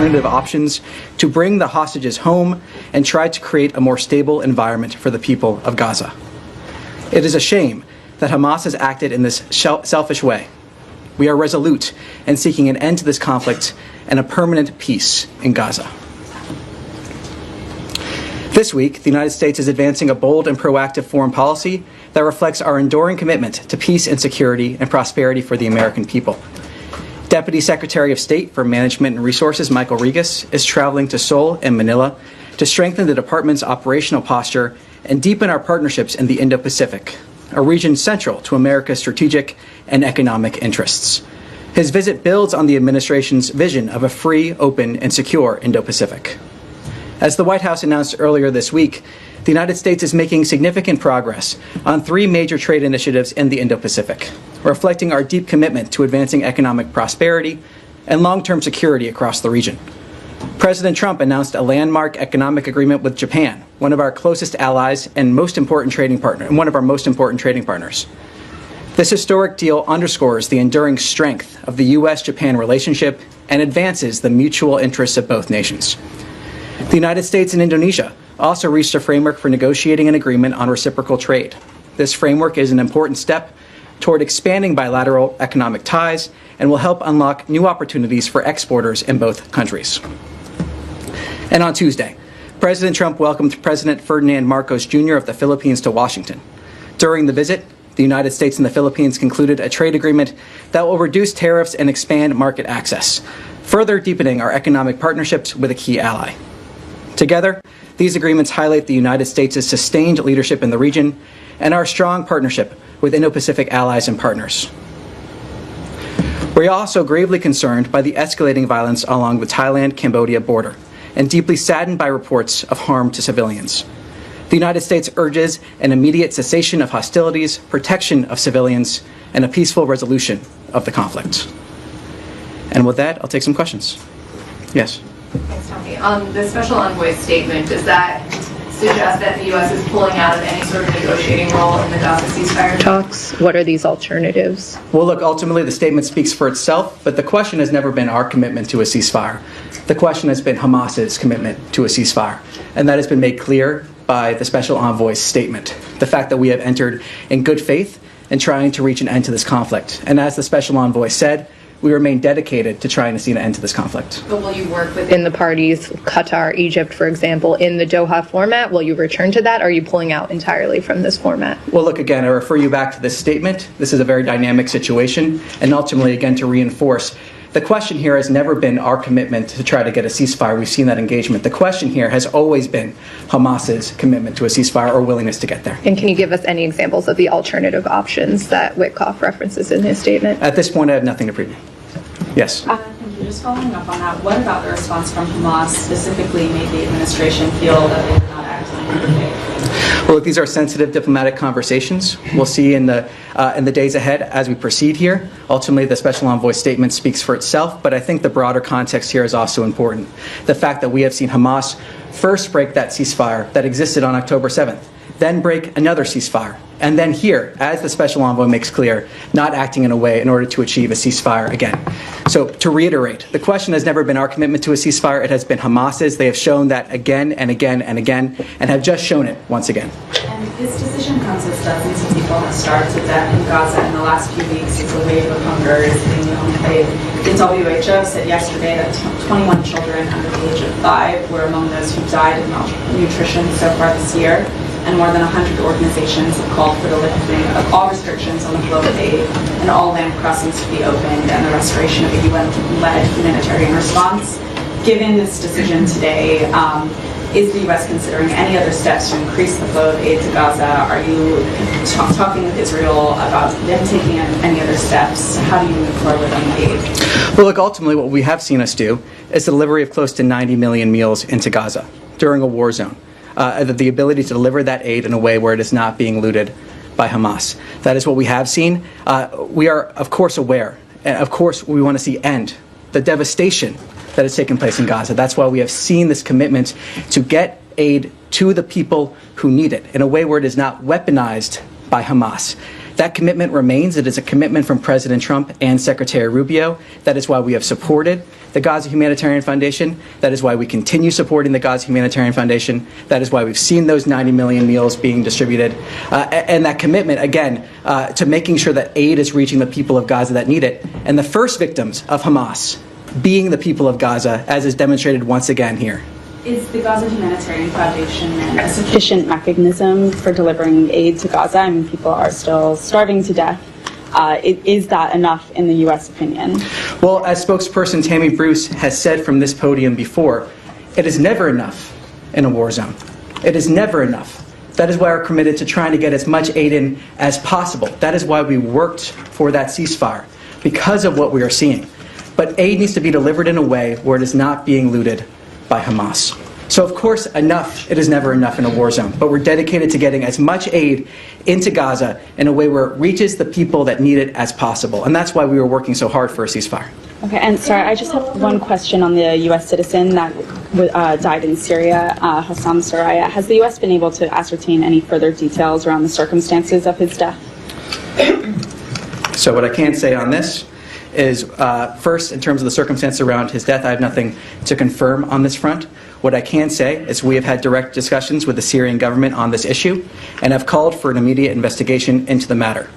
alternative options to bring the hostages home and try to create a more stable environment for the people of Gaza. It is a shame that Hamas has acted in this selfish way. We are resolute in seeking an end to this conflict and a permanent peace in Gaza. This week, the United States is advancing a bold and proactive foreign policy that reflects our enduring commitment to peace and security and prosperity for the American people. Deputy Secretary of State for Management and Resources Michael Regas is traveling to Seoul and Manila to strengthen the department's operational posture and deepen our partnerships in the Indo-Pacific, a region central to America's strategic and economic interests. His visit builds on the administration's vision of a free, open, and secure Indo-Pacific. As the White House announced earlier this week, the United States is making significant progress on 3 major trade initiatives in the Indo-Pacific, reflecting our deep commitment to advancing economic prosperity and long-term security across the region. President Trump announced a landmark economic agreement with Japan, one of our closest allies and one of our most important trading partners. This historic deal underscores the enduring strength of the U.S.-Japan relationship and advances the mutual interests of both nations. The United States and Indonesia also reached a framework for negotiating an agreement on reciprocal trade. This framework is an important step toward expanding bilateral economic ties and will help unlock new opportunities for exporters in both countries. And on Tuesday, President Trump welcomed President Ferdinand Marcos Jr. of the Philippines to Washington. During the visit, the United States and the Philippines concluded a trade agreement that will reduce tariffs and expand market access, further deepening our economic partnerships with a key ally. Together, these agreements highlight the United States' sustained leadership in the region and our strong partnership with Indo-Pacific allies and partners. We are also gravely concerned by the escalating violence along the Thailand-Cambodia border and deeply saddened by reports of harm to civilians. The United States urges an immediate cessation of hostilities, protection of civilians, and a peaceful resolution of the conflict. And with that, I'll take some questions. Yes? Thanks, Tommy. The special envoy's statement, does that suggest that the U.S. is pulling out of any sort of negotiating role in the Gaza ceasefire talks? What are these alternatives? Well, look, ultimately the statement speaks for itself, but the question has never been our commitment to a ceasefire. The question has been Hamas's commitment to a ceasefire, and that has been made clear by the special envoy's statement. The fact that we have entered in good faith in trying to reach an end to this conflict. And as the special envoy said, we remain dedicated to trying to see an end to this conflict. But will you work within the parties, Qatar, Egypt, for example, in the Doha format? Will you return to that, or are you pulling out entirely from this format? Well, look, again, I refer you back to this statement. This is a very dynamic situation, and ultimately, again, to reinforce, the question here has never been our commitment to try to get a ceasefire. We've seen that engagement. The question here has always been Hamas's commitment to a ceasefire or willingness to get there. And can you give us any examples of the alternative options that Witkoff references in his statement? At this point, I have nothing to preview. Yes? Thank you. Just following up on that, what about the response from Hamas specifically made the administration feel that they were not acting in good faith? Well, look, these are sensitive diplomatic conversations. We'll see in the days ahead as we proceed here. Ultimately, the special envoy's statement speaks for itself, but I think the broader context here is also important. The fact that we have seen Hamas first break that ceasefire that existed on October 7th, then break another ceasefire, and then here, as the special envoy makes clear, not acting in a way in order to achieve a ceasefire again. So to reiterate, the question has never been our commitment to a ceasefire. It has been Hamas's. They have shown that again and again and again, and have just shown it once again. And this decision comes as dozens of people have starved to death in Gaza in the last few weeks as a wave of hunger is being played. The WHO said yesterday that 21 children under the age of 5 were among those who died of malnutrition so far this year. And more than 100 organizations have called for the lifting of all restrictions on the flow of aid and all land crossings to be opened and the restoration of a UN-led humanitarian response. Given this decision today, is the U.S. considering any other steps to increase the flow of aid to Gaza? Are you talking with Israel about them taking any other steps? How do you move forward on the aid? Well, look, ultimately what we have seen us do is the delivery of close to 90 million meals into Gaza during a war zone. The ability to deliver that aid in a way where it is not being looted by Hamas. That is what we have seen. We are, of course, aware, and of course we want to see end the devastation that has taken place in Gaza. That's why we have seen this commitment to get aid to the people who need it in a way where it is not weaponized by Hamas. That commitment remains. It is a commitment from President Trump and Secretary Rubio. That is why we have supported the Gaza Humanitarian Foundation. That is why we continue supporting the Gaza Humanitarian Foundation. That is why we've seen those 90 million meals being distributed. And that commitment, again, to making sure that aid is reaching the people of Gaza that need it. And the first victims of Hamas being the people of Gaza, as is demonstrated once again here. Is the Gaza Humanitarian Foundation a sufficient mechanism for delivering aid to Gaza? I mean, people are still starving to death. Is that enough in the U.S. opinion? Well, as spokesperson Tammy Bruce has said from this podium before, it is never enough in a war zone. It is never enough. That is why we're committed to trying to get as much aid in as possible. That is why we worked for that ceasefire, because of what we are seeing. But aid needs to be delivered in a way where it is not being looted by Hamas. So of course, it is never enough in a war zone, but we're dedicated to getting as much aid into Gaza in a way where it reaches the people that need it as possible. And that's why we were working so hard for a ceasefire. Okay, and sorry, I just have one question on the U.S. citizen that died in Syria, Hossam Soraya. Has the U.S. been able to ascertain any further details around the circumstances of his death? So what I can say on this is, first, in terms of the circumstances around his death, I have nothing to confirm on this front. What I can say is we have had direct discussions with the Syrian government on this issue and have called for an immediate investigation into the matter.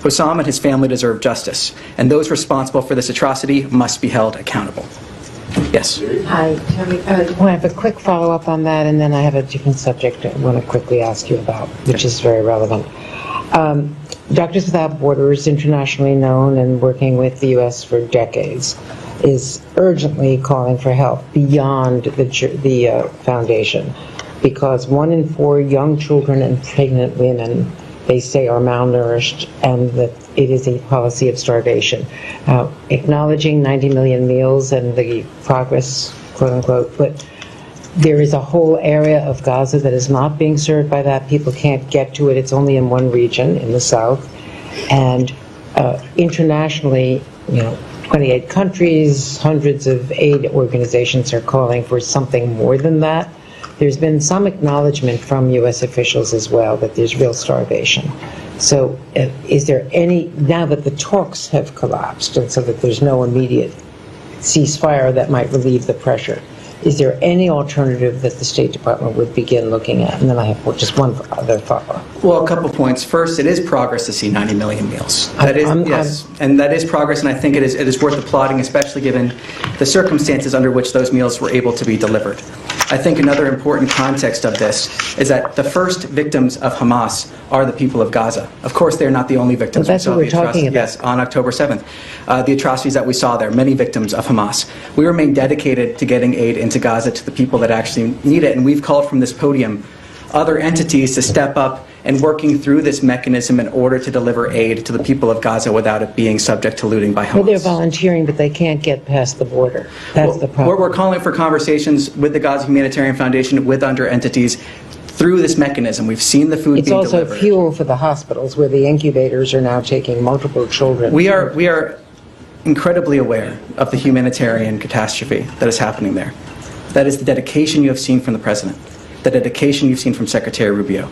Hossam and his family deserve justice, and those responsible for this atrocity must be held accountable. Yes? Hi, Tammy. I want to have a quick follow-up on that, and then I have a different subject I want to quickly ask you about, which is very relevant. Doctors Without Borders, internationally known and working with the U.S. for decades, is urgently calling for help beyond the foundation, because 1 in 4 young children and pregnant women, they say, are malnourished, and that it is a policy of starvation. Acknowledging 90 million meals and the progress, quote unquote, but there is a whole area of Gaza that is not being served by that. People can't get to it. It's only in one region, in the south. And internationally, 28 countries, hundreds of aid organizations are calling for something more than that. There's been some acknowledgement from U.S. officials as well that there's real starvation. So is there any, now that the talks have collapsed and so that there's no immediate ceasefire that might relieve the pressure, is there any alternative that the State Department would begin looking at? And then I have just one other follow-up. Well, a couple points. First, it is progress to see 90 million meals. That is, yes, and that is progress, and I think it is worth applauding, especially given the circumstances under which those meals were able to be delivered. I think another important context of this is that the first victims of Hamas are the people of Gaza. Of course, they're not the only victims. Well, that's what we're talking about. Yes, on October 7th. The atrocities that we saw there, many victims of Hamas. We remain dedicated to getting aid into Gaza to the people that actually need it, and we've called from this podium other entities to step up and working through this mechanism in order to deliver aid to the people of Gaza without it being subject to looting by Hamas. Well, they're volunteering, but they can't get past the border. That's the problem. We're calling for conversations with the Gaza Humanitarian Foundation, with under entities, through this mechanism. We've seen the food being delivered. It's also fuel for the hospitals, where the incubators are now taking multiple children. We are incredibly aware of the humanitarian catastrophe that is happening there. That is the dedication you have seen from the President, the dedication you've seen from Secretary Rubio.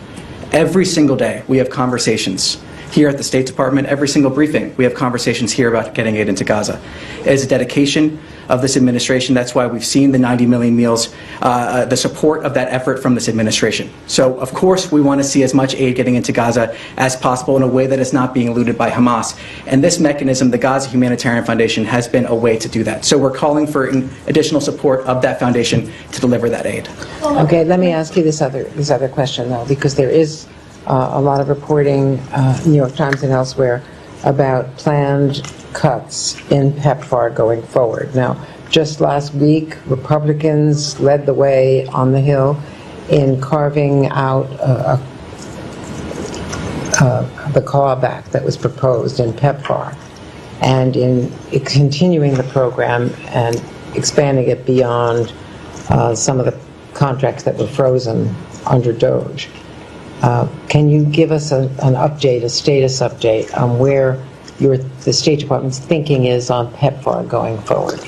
Every single day, we have conversations here at the State Department. Every single briefing, we have conversations here about getting aid into Gaza. It is a dedication of this administration. That's why we've seen the 90 million meals, the support of that effort from this administration. So, of course, we want to see as much aid getting into Gaza as possible in a way that is not being looted by Hamas. And this mechanism, the Gaza Humanitarian Foundation, has been a way to do that. So we're calling for additional support of that foundation to deliver that aid. Okay, let me ask you this other question, though, because there is a lot of reporting, New York Times and elsewhere, about planned cuts in PEPFAR going forward. Now, just last week, Republicans led the way on the Hill in carving out the clawback that was proposed in PEPFAR, and in continuing the program and expanding it beyond some of the contracts that were frozen under DOGE. Can you give us an update, a status update on where the State Department's thinking is on PEPFAR going forward?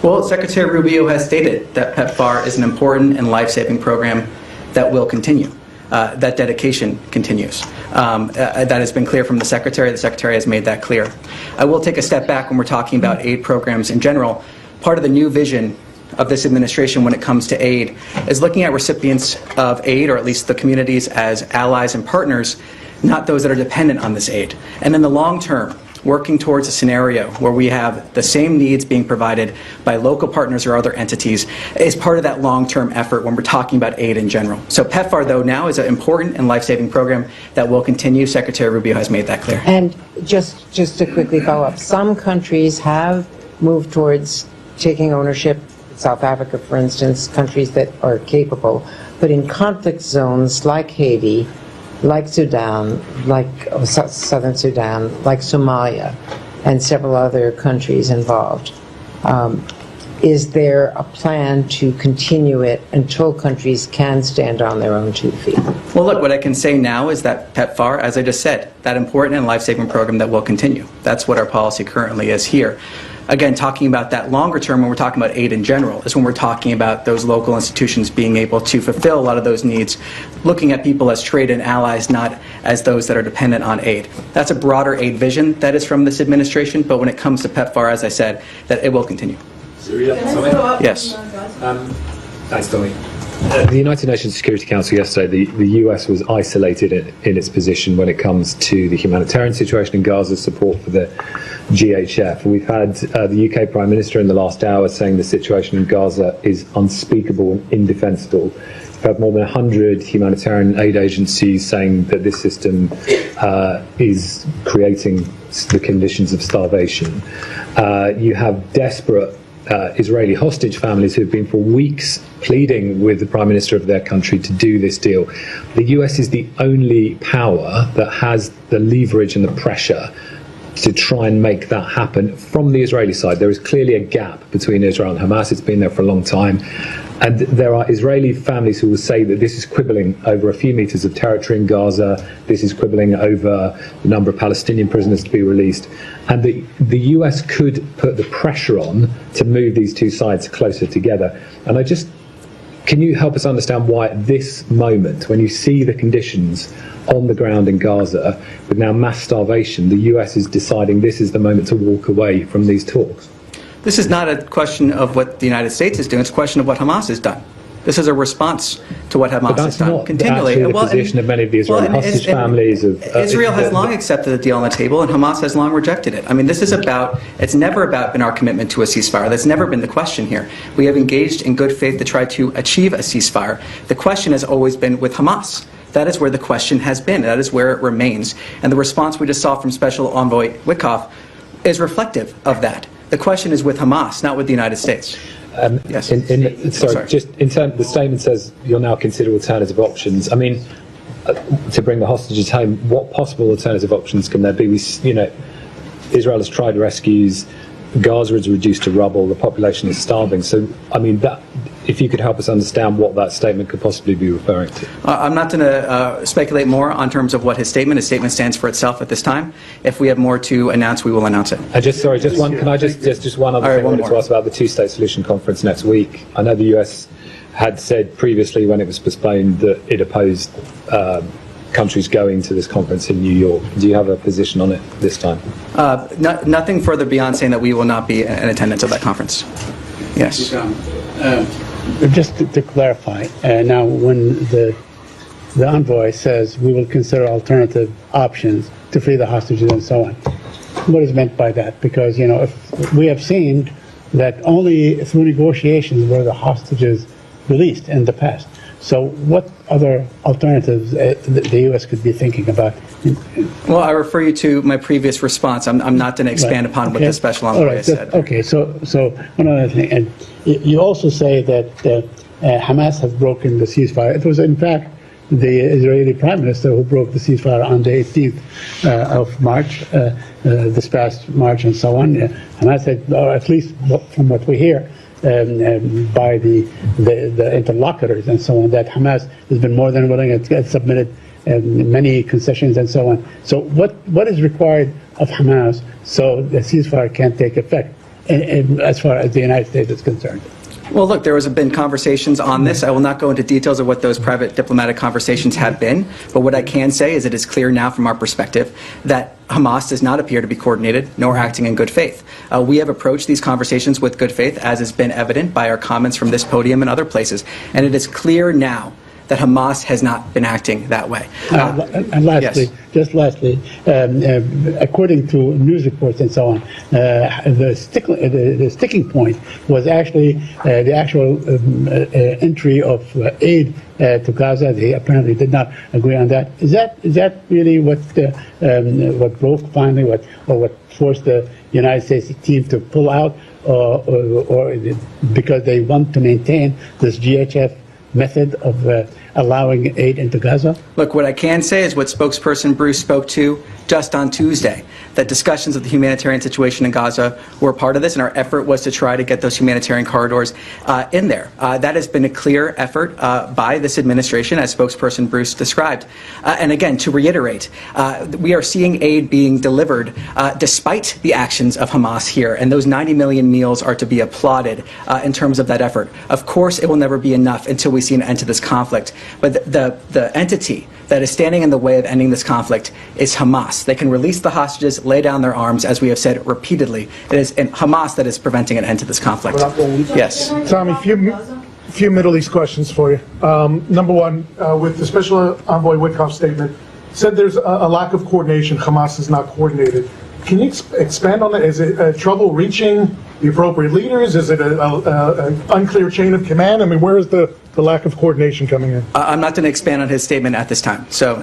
Well, Secretary Rubio has stated that PEPFAR is an important and life-saving program that will continue. That dedication continues. That has been clear from the Secretary. The Secretary has made that clear. I will take a step back when we're talking about aid programs in general. part of the new vision of this administration when it comes to aid is looking at recipients of aid, or at least the communities, as allies and partners, not those that are dependent on this aid. And in the long term, working towards a scenario where we have the same needs being provided by local partners or other entities is part of that long-term effort when we're talking about aid in general. So PEPFAR, though, now is an important and life-saving program that will continue. Secretary Rubio has made that clear. And just to quickly follow up, some countries have moved towards taking ownership. South Africa, for instance, countries that are capable, but in conflict zones like Haiti, like Sudan, like Southern Sudan, like Somalia, and several other countries involved. Is there a plan to continue it until countries can stand on their own 2 feet? Well, look, what I can say now is that PEPFAR, as I just said, that important and life-saving program that will continue. That's what our policy currently is here. Again, talking about that longer term, when we're talking about aid in general, is when we're talking about those local institutions being able to fulfill a lot of those needs, looking at people as trade and allies, not as those that are dependent on aid. That's a broader aid vision that is from this administration, but when it comes to PEPFAR, as I said, that it will continue. Yes. Thanks, Tommy. The United Nations Security Council yesterday, the US was isolated in its position when it comes to the humanitarian situation in Gaza, support for the GHF. We've had the UK Prime Minister in the last hour saying the situation in Gaza is unspeakable and indefensible. We've had more than 100 humanitarian aid agencies saying that this system is creating the conditions of starvation. You have desperate Israeli hostage families who have been for weeks pleading with the Prime Minister of their country to do this deal. The US is the only power that has the leverage and the pressure to try and make that happen from the Israeli side. There is clearly a gap between Israel and Hamas. It's been there for a long time. And there are Israeli families who will say that this is quibbling over a few meters of territory in Gaza. This is quibbling over the number of Palestinian prisoners to be released. And the US could put the pressure on to move these two sides closer together. And can you help us understand why at this moment, when you see the conditions on the ground in Gaza, with now mass starvation, the US is deciding this is the moment to walk away from these talks? This is not a question of what the United States is doing. It's a question of what Hamas has done. This is a response to what Hamas has done continually. But that's not the position of many of the Israeli hostage families. Israel has long accepted the deal on the table, and Hamas has long rejected it. I mean, it's never been our commitment to a ceasefire. That's never been the question here. We have engaged in good faith to try to achieve a ceasefire. The question has always been with Hamas. That is where the question has been. That is where it remains. And the response we just saw from Special Envoy Witkoff is reflective of that. The question is with Hamas, not with the United States. Yes. Just in terms, the statement says you'll now consider alternative options. I mean, to bring the hostages home, what possible alternative options can there be? Israel has tried rescues. Gaza is reduced to rubble. The population is starving. So, I mean, if you could help us understand what that statement could possibly be referring to. I'm not going to speculate more on terms of what his statement stands for itself at this time. If we have more to announce, we will announce it. Just one other thing I wanted to ask about the two-state solution conference next week. I know the US had said previously when it was postponed that it opposed countries going to this conference in New York. Do you have a position on it this time? Nothing further beyond saying that we will not be in attendance at that conference. Yes. Just to clarify, now when the envoy says we will consider alternative options to free the hostages and so on, what is meant by that? Because, if we have seen that only through negotiations were the hostages released in the past. So what other alternatives the U.S. could be thinking about? Well, I refer you to my previous response. I'm not going to expand upon what the special envoy said. Okay, so one other thing. And you also say that Hamas has broken the ceasefire. It was, in fact, the Israeli Prime Minister who broke the ceasefire on the 18th of March, this past March and so on. Hamas said, or at least from what we hear, by the interlocutors and so on, that Hamas has been more than willing and submitted many concessions and so on. So what is required of Hamas so the ceasefire can take effect as far as the United States is concerned? Well, look, there has been conversations on this. I will not go into details of what those private diplomatic conversations have been, but what I can say is it is clear now from our perspective that Hamas does not appear to be coordinated nor acting in good faith. We have approached these conversations with good faith, as has been evident by our comments from this podium and other places, and it is clear now that Hamas has not been acting that way. And lastly, yes. just lastly, according to news reports and so on, the sticking point was actually the actual entry of aid to Gaza. They apparently did not agree on that. Is that really what broke finally, what forced the United States team to pull out, or because they want to maintain this GHF method of allowing aid into Gaza? Look, what I can say is what spokesperson Bruce spoke to just on Tuesday, that discussions of the humanitarian situation in Gaza were part of this, and our effort was to try to get those humanitarian corridors in there. That has been a clear effort by this administration, as spokesperson Bruce described. And again, to reiterate, we are seeing aid being delivered despite the actions of Hamas here, and those 90 million meals are to be applauded in terms of that effort. Of course, it will never be enough until we see an end to this conflict, but the entity that is standing in the way of ending this conflict is Hamas. They can release the hostages, lay down their arms, as we have said repeatedly. It is Hamas that is preventing an end to this conflict. Yes. Tommy, few Middle East questions for you. Number one, with the Special Envoy Witkoff's statement, said there's a lack of coordination. Hamas is not coordinated. Can you expand on that? Is it trouble reaching the appropriate leaders? Is it an unclear chain of command? I mean, where is the lack of coordination coming in? I'm not going to expand on his statement at this time. So,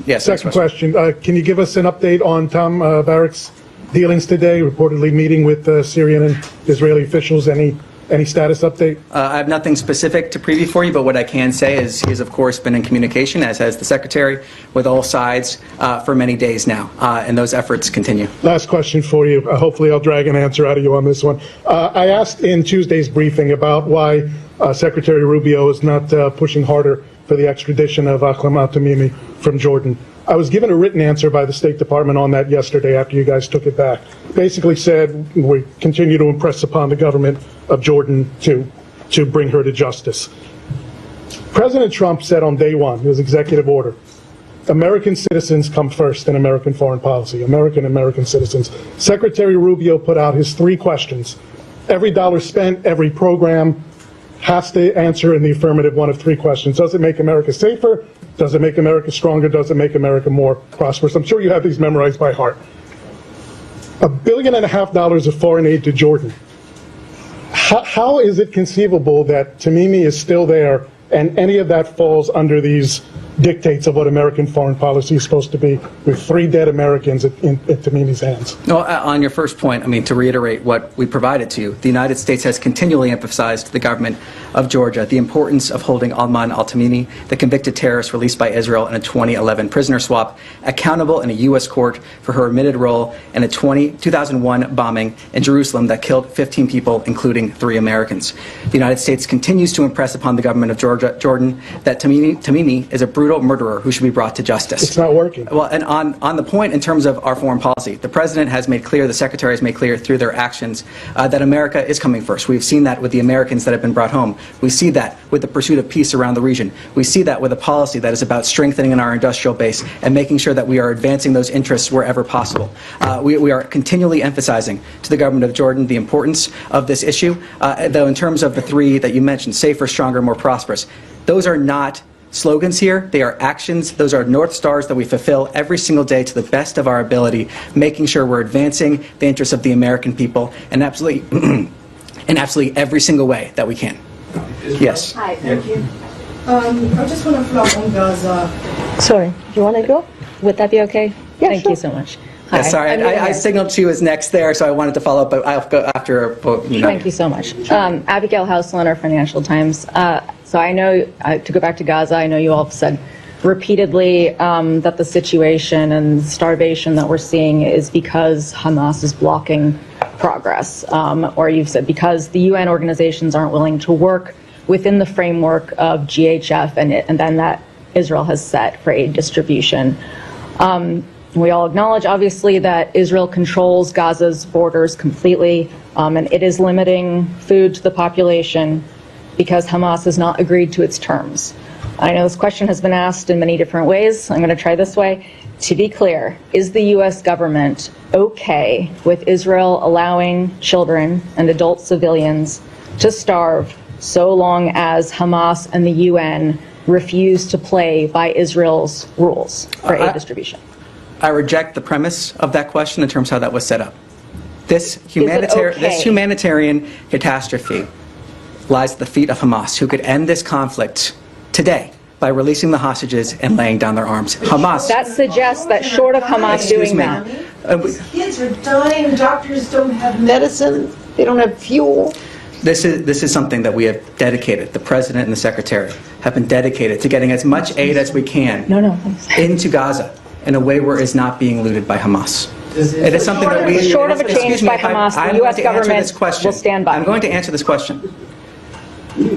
yes. Second question. Can you give us an update on Tom Barak's dealings today, reportedly meeting with Syrian and Israeli officials? Any status update? I have nothing specific to preview for you, but what I can say is he has, of course, been in communication, as has the Secretary, with all sides for many days now, and those efforts continue. Last question for you. Hopefully I'll drag an answer out of you on this one. I asked in Tuesday's briefing about why Secretary Rubio is not pushing harder for the extradition of Aklam al-Tamimi from Jordan. I was given a written answer by the State Department on that yesterday after you guys took it back. Basically said we continue to impress upon the government of Jordan to bring her to justice. President Trump said on day one, his executive order, American citizens come first in American foreign policy, American citizens. Secretary Rubio put out his 3 questions. Every dollar spent, every program has to answer in the affirmative one of 3 questions. Does it make America safer? Does it make America stronger? Does it make America more prosperous? I'm sure you have these memorized by heart. $1.5 billion of foreign aid to Jordan. How is it conceivable that Tamimi is still there and any of that falls under these dictates of what American foreign policy is supposed to be, with 3 dead Americans in Tamimi's hands? No, on your first point, I mean, to reiterate what we provided to you, the United States has continually emphasized to the government of Georgia the importance of holding Ahmad al-Tamimi, the convicted terrorist released by Israel in a 2011 prisoner swap, accountable in a U.S. court for her admitted role in a 2001 bombing in Jerusalem that killed 15 people, including 3 Americans. The United States continues to impress upon the government of Jordan that Tamimi is a brutal murderer who should be brought to justice. It's not working. Well, and on the point in terms of our foreign policy, the President has made clear, the Secretary has made clear through their actions that America is coming first. We've seen that with the Americans that have been brought home. We see that with the pursuit of peace around the region. We see that with a policy that is about strengthening our industrial base and making sure that we are advancing those interests wherever possible. We are continually emphasizing to the government of Jordan the importance of this issue, though in terms of the 3 that you mentioned, safer, stronger, more prosperous, those are not slogans here. They are actions. Those are North Stars that we fulfill every single day to the best of our ability, making sure we're advancing the interests of the American people in absolutely every single way that we can. Yes. Hi, thank you. I just want to follow up on Gaza. Sorry, do you want to go? Would that be okay? Yeah, Thank sure. you so much. Yeah, sorry, I signaled she was next there, so I wanted to follow up, but I'll go after. Thank you so much. Abigail Hausliner, Financial Times. So I know, to go back to Gaza, I know you all have said repeatedly that the situation and starvation that we're seeing is because Hamas is blocking progress, or you've said because the UN organizations aren't willing to work within the framework of GHF and then that Israel has set for aid distribution. We all acknowledge, obviously, that Israel controls Gaza's borders completely. and it is limiting food to the population because Hamas has not agreed to its terms. I know this question has been asked in many different ways. I'm going to try this way. To be clear, is the U.S. government okay with Israel allowing children and adult civilians to starve so long as Hamas and the UN refuse to play by Israel's rules for aid distribution? I reject the premise of that question in terms of how that was set up. This okay? humanitarian catastrophe lies at the feet of Hamas, who could end this conflict today by releasing the hostages and laying down their arms. Hamas. That suggests that short of Hamas doing that. These kids are dying, doctors don't have medicine, they don't have fuel. This is something that we have dedicated, the President and the Secretary have been dedicated to getting as much aid as we can into Gaza in a way where it is not being looted by Hamas. It is something that we... Short of a change by Hamas, the U.S. government will stand by. I'm going to answer this question.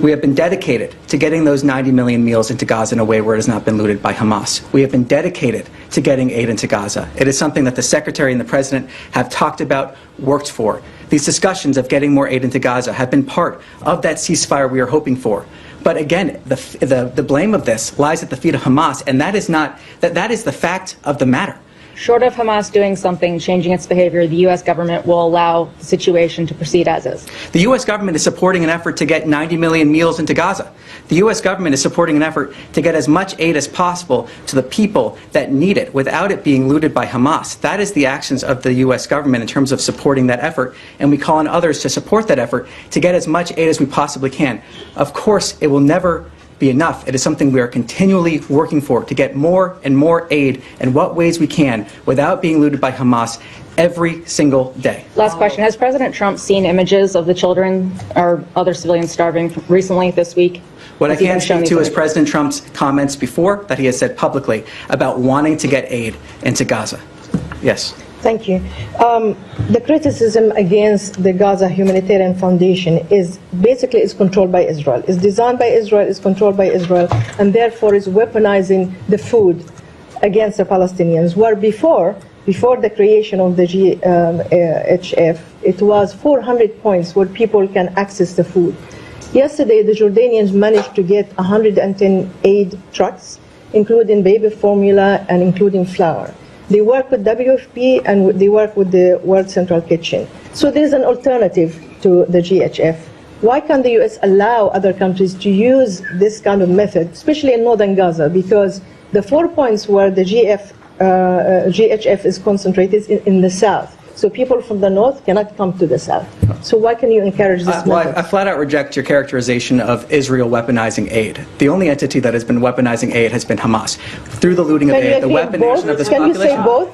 We have been dedicated to getting those 90 million meals into Gaza in a way where it has not been looted by Hamas. We have been dedicated to getting aid into Gaza. It is something that the Secretary and the President have talked about, worked for. These discussions of getting more aid into Gaza have been part of that ceasefire we are hoping for. But again, the blame of this lies at the feet of Hamas, and that is the fact of the matter. Short of Hamas doing something, changing its behavior, the U.S. government will allow the situation to proceed as is. The U.S. government is supporting an effort to get 90 million meals into Gaza. The U.S. government is supporting an effort to get as much aid as possible to the people that need it without it being looted by Hamas. That is the actions of the U.S. government in terms of supporting that effort, and we call on others to support that effort to get as much aid as we possibly can. Of course, it will never be enough. It is something we are continually working for, to get more and more aid in what ways we can without being looted by Hamas every single day. Last question. Has President Trump seen images of the children or other civilians starving recently this week? What I can speak to is President Trump's comments before that he has said publicly about wanting to get aid into Gaza. Yes. Thank you. The criticism against the Gaza Humanitarian Foundation is basically controlled by Israel. It's designed by Israel, it's controlled by Israel, and therefore is weaponizing the food against the Palestinians. Where before the creation of the GHF, it was 400 points where people can access the food. Yesterday, the Jordanians managed to get 110 aid trucks, including baby formula and including flour. They work with WFP and they work with the World Central Kitchen. So there's an alternative to the GHF. Why can't the U.S. allow other countries to use this kind of method, especially in northern Gaza? Because the 4 points where the GHF is concentrated in the south. So people from the north cannot come to the south. So why can you encourage this method? I flat out reject your characterization of Israel weaponizing aid. The only entity that has been weaponizing aid has been Hamas. Through the looting of aid, the weaponization of this population. Can you say both?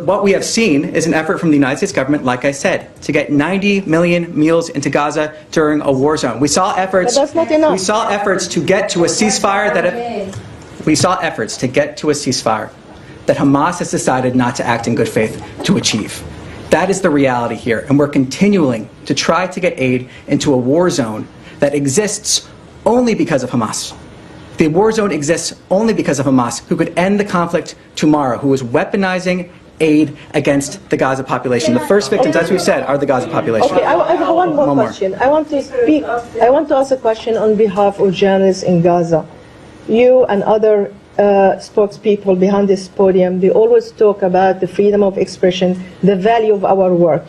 What we have seen is an effort from the United States government, like I said, to get 90 million meals into Gaza during a war zone. We saw efforts. But that's not enough. We saw efforts to get to a ceasefire that Hamas has decided not to act in good faith to achieve. That is the reality here, and we're continuing to try to get aid into a war zone that exists only because of Hamas. The war zone exists only because of Hamas, who could end the conflict tomorrow, who is weaponizing aid against the Gaza population. The first victims, as we said, are the Gaza population. Okay, I have one more question. I want to ask a question on behalf of journalists in Gaza. You and other spokespeople behind this podium, they always talk about the freedom of expression, the value of our work.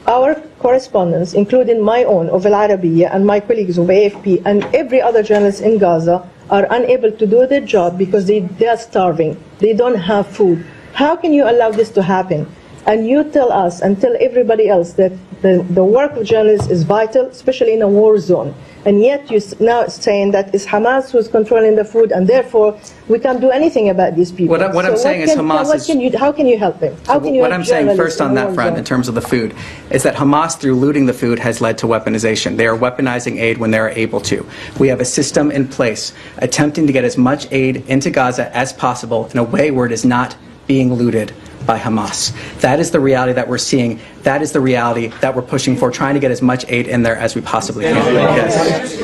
Our correspondents, including my own of Al Arabiya and my colleagues of AFP and every other journalist in Gaza, are unable to do their job because they are starving. They don't have food. How can you allow this to happen? And you tell us and tell everybody else that the work of journalists is vital, especially in a war zone. And yet you're now saying that it's Hamas who's controlling the food, and therefore we can't do anything about these people. What I'm saying is Hamas is... How can you help them? How can you What help I'm saying journalists first on that front, zone? in terms of the food, is that Hamas, through looting the food, has led to weaponization. They are weaponizing aid when they are able to. We have a system in place attempting to get as much aid into Gaza as possible in a way where it is not being looted by Hamas. That is the reality that we're seeing. That is the reality that we're pushing for, trying to get as much aid in there as we possibly can. Yes.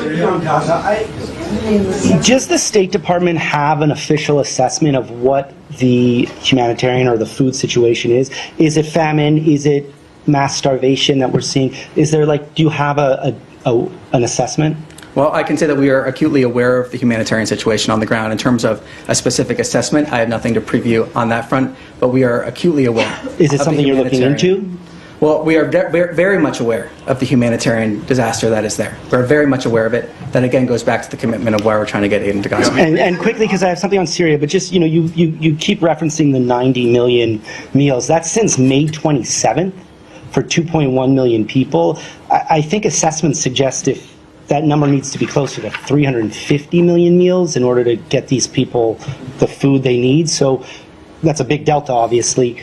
Does the State Department have an official assessment of what the humanitarian or the food situation is? Is it famine? Is it mass starvation that we're seeing? Is there do you have an assessment? Well, I can say that we are acutely aware of the humanitarian situation on the ground. In terms of a specific assessment, I have nothing to preview on that front, but we are acutely aware. Is it of the something you're looking humanitarian- into? Well, we are very much aware of the humanitarian disaster that is there. We're very much aware of it. That again goes back to the commitment of why we're trying to get aid into Gaza. And quickly, because I have something on Syria, but just, you keep referencing the 90 million meals. That's since May 27th for 2.1 million people. I think assessments suggest if that number needs to be closer to 350 million meals in order to get these people the food they need. So that's a big delta, obviously.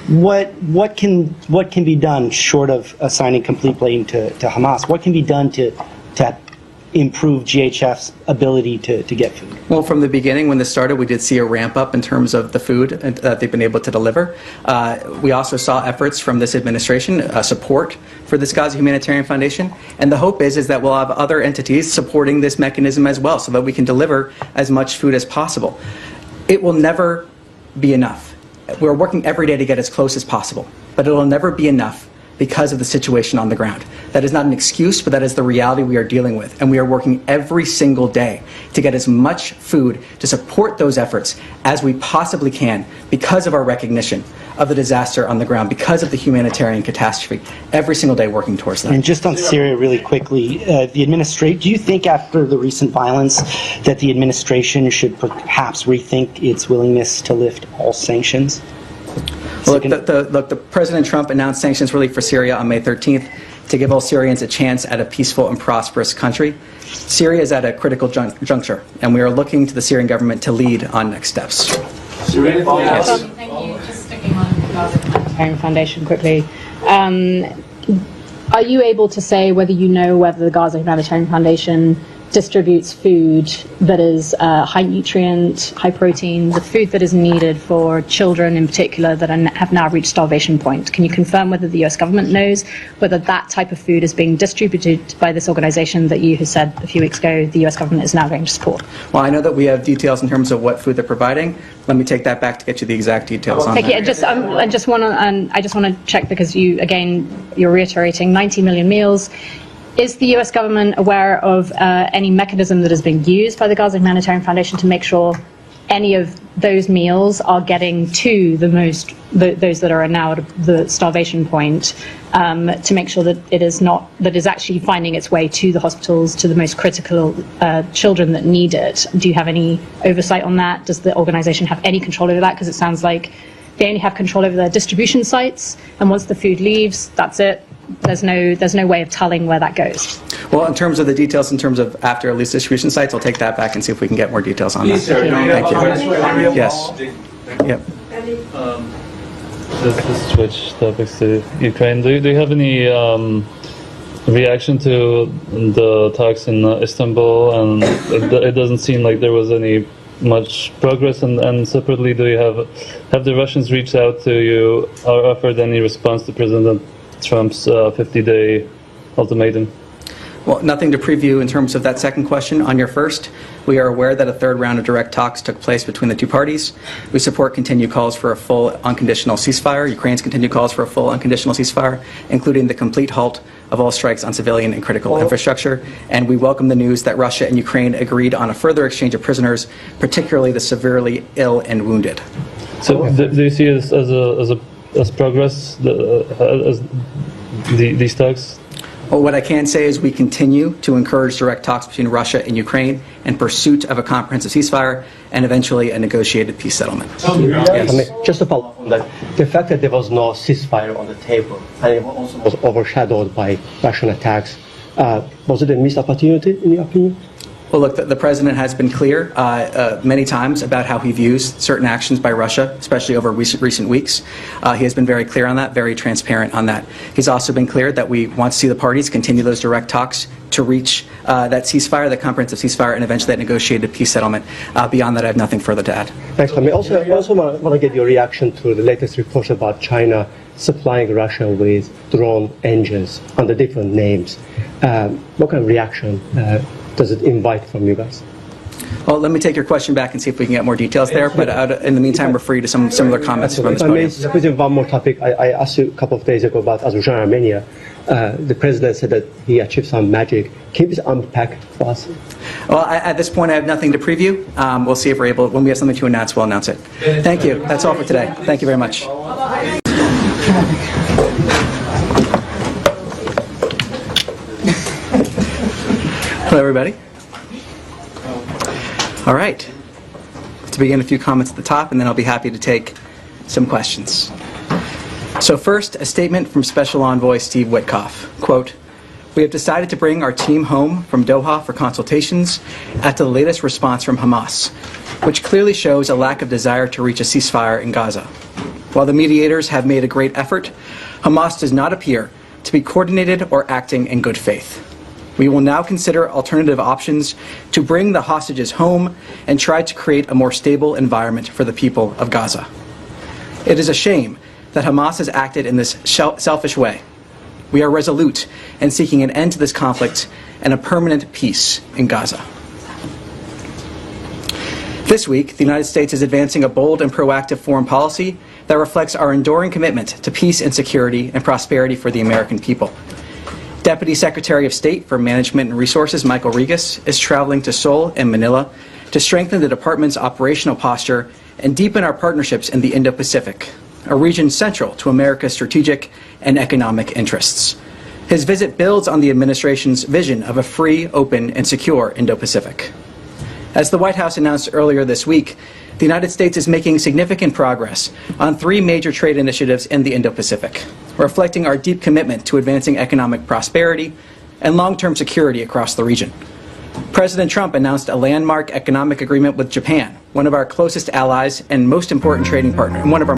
What can be done short of assigning complete blame to Hamas? What can be done to improve GHF's ability to get food? Well, from the beginning, when this started, we did see a ramp up in terms of the food that they've been able to deliver. We also saw efforts from this administration, support for this Gaza Humanitarian Foundation, and the hope is that we'll have other entities supporting this mechanism as well, so that we can deliver as much food as possible. It will never be enough. We're working every day to get as close as possible, but it will never be enough because of the situation on the ground. That is not an excuse, but that is the reality we are dealing with. And we are working every single day to get as much food to support those efforts as we possibly can because of our recognition of the disaster on the ground, because of the humanitarian catastrophe. Every single day working towards that. And just on Syria really quickly, do you think after the recent violence that the administration should perhaps rethink its willingness to lift all sanctions? Well, look, the President Trump announced sanctions relief for Syria on May 13th to give all Syrians a chance at a peaceful and prosperous country. Syria is at a critical juncture, and we are looking to the Syrian government to lead on next steps. Yes. Thank you. Just sticking on the Gaza Humanitarian Foundation quickly. Are you able to say whether you know whether the Gaza Humanitarian Foundation distributes food that is high nutrient, high protein, the food that is needed for children in particular that have now reached starvation point? Can you confirm whether the US government knows whether that type of food is being distributed by this organization that you have said a few weeks ago the US government is now going to support? Well, I know that we have details in terms of what food they're providing. Let me take that back to get you the exact details on that. I just want to check because you're reiterating 90 million meals. Is the US government aware of any mechanism that is being used by the Gaza Humanitarian Foundation to make sure any of those meals are getting to those that are now at the starvation point, to make sure that it is actually finding its way to the hospitals, to the most critical children that need it? Do you have any oversight on that? Does the organization have any control over that? Because it sounds like they only have control over their distribution sites, and once the food leaves, that's it. There's no way of telling where that goes. Well, in terms of the details, in terms of after at least distribution sites, I'll take that back and see if we can get more details on that. Thank you. Yes. Yep. Just to switch topics to Ukraine, do you have any reaction to the talks in Istanbul? And it doesn't seem like there was any much progress. And separately, do you have the Russians reached out to you or offered any response to President Trump's 50-day ultimatum? Well, nothing to preview in terms of that second question. On your first, we are aware that a third round of direct talks took place between the two parties. We support continued calls for a full unconditional ceasefire, Ukraine's continued calls for a full unconditional ceasefire, including the complete halt of all strikes on civilian and critical infrastructure. And we welcome the news that Russia and Ukraine agreed on a further exchange of prisoners, particularly the severely ill and wounded. So do you see it as progress, as these talks? Well, what I can say is we continue to encourage direct talks between Russia and Ukraine in pursuit of a comprehensive ceasefire and eventually a negotiated peace settlement. Yes. Just to follow up on that, the fact that there was no ceasefire on the table and it also was overshadowed by Russian attacks, was it a missed opportunity in your opinion? Well, look, the president has been clear many times about how he views certain actions by Russia, especially over recent weeks. He has been very clear on that, very transparent on that. He's also been clear that we want to see the parties continue those direct talks to reach that ceasefire, that comprehensive ceasefire, and eventually that negotiated peace settlement. Beyond that, I have nothing further to add. Thanks, Tommy. I also want to get your reaction to the latest reports about China supplying Russia with drone engines under different names. What kind of reaction does it invite from you guys? Well, let me take your question back and see if we can get more details there, but in the meantime, refer you to some similar comments from this If I may, podium. President, one more topic. I asked you a couple of days ago about Azerbaijan and Armenia. The president said that he achieved some magic. Can you please unpack for us? Well, at this point, I have nothing to preview. We'll see if we're able, when we have something to announce, we'll announce it. Thank you. That's all for today. Thank you very much. Hello, everybody. All right. To begin, a few comments at the top, and then I'll be happy to take some questions. So first, a statement from Special Envoy Steve Witkoff. Quote, "We have decided to bring our team home from Doha for consultations after the latest response from Hamas, which clearly shows a lack of desire to reach a ceasefire in Gaza. While the mediators have made a great effort, Hamas does not appear to be coordinated or acting in good faith. We will now consider alternative options to bring the hostages home and try to create a more stable environment for the people of Gaza. It is a shame that Hamas has acted in this selfish way. We are resolute in seeking an end to this conflict and a permanent peace in Gaza." This week, the United States is advancing a bold and proactive foreign policy that reflects our enduring commitment to peace and security and prosperity for the American people. Deputy Secretary of State for Management and Resources Michael Regas is traveling to Seoul and Manila to strengthen the department's operational posture and deepen our partnerships in the Indo-Pacific, a region central to America's strategic and economic interests. His visit builds on the administration's vision of a free, open, and secure Indo-Pacific. As the White House announced earlier this week, the United States is making significant progress on 3 major trade initiatives in the Indo-Pacific, reflecting our deep commitment to advancing economic prosperity and long-term security across the region. President Trump announced a landmark economic agreement with Japan, one of our closest allies and most important trading partner, and one of our